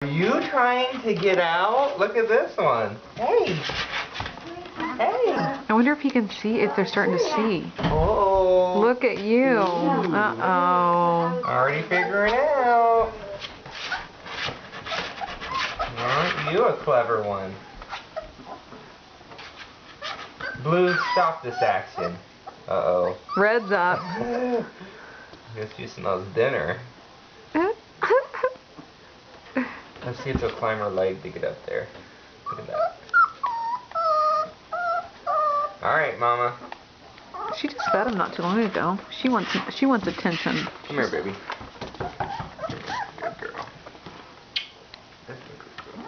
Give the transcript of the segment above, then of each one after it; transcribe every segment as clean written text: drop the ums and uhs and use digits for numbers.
Are you trying to get out? Look at this one. Hey. Hey. I wonder if he can see, if they're starting to see. Oh. Look at you. Uh-oh. Already figuring it out. Aren't you a clever one? Blue, stop this action. Uh-oh. Red's up. Guess she smells dinner. Let's see if they'll climb her leg to get up there. Look at that. Alright, Mama. She just fed him not too long ago. She wants attention. Come here, baby. Good girl. That's a good girl.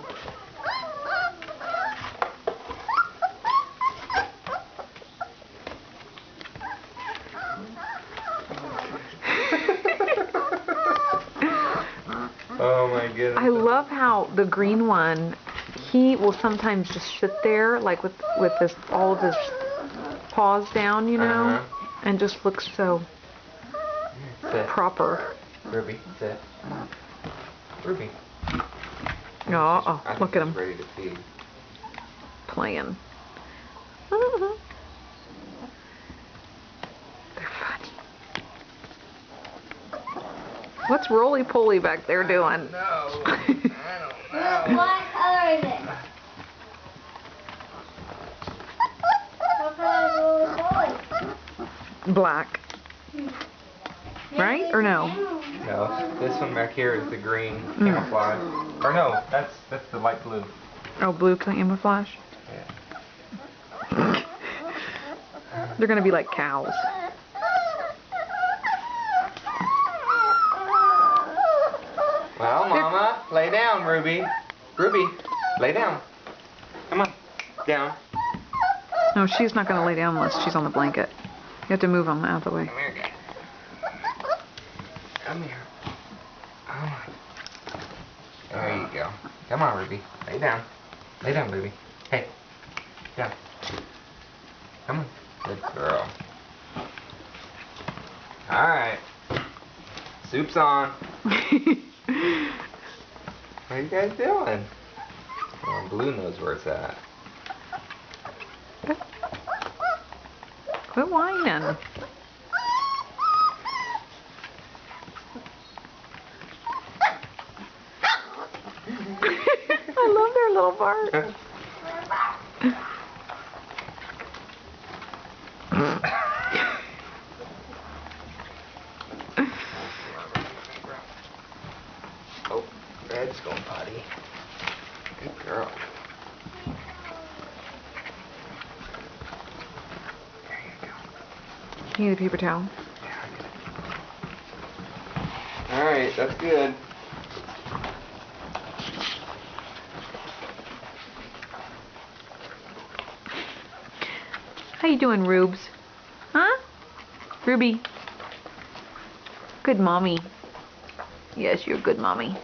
Oh my goodness. I love how the green one, he will sometimes just sit there, like with this, all of his paws down, you know, and just looks so Sit. proper. Ruby, sit. Ruby. Oh, look at him Ready to feed. playing. They're funny. What's Roly Poly back there doing? No, I don't know. What color is it? What color is Roly Poly? Black. Right? Or no? No, this one back here is the green camouflage. Or no, that's the light blue. Oh, blue camouflage? Yeah. They're gonna be like cows. Well, Mama, lay down, Ruby. Ruby, lay down. Come on, down. No, she's not gonna lay down unless she's on the blanket. You have to move them out of the way. Come here, guy. Come here. Come on. There you go. Come on, Ruby. Lay down. Lay down, Ruby. Hey. Down. Come on. Good girl. Alright. Soup's on. What are you guys doing? Well, Blue knows where it's at. Quit whining. I love their little bark. Oh, Red's going potty. Good girl. There you go. You need a paper towel. Alright, that's good. How you doing, Rubes? Huh? Ruby? Good mommy. Yes, you're a good mommy.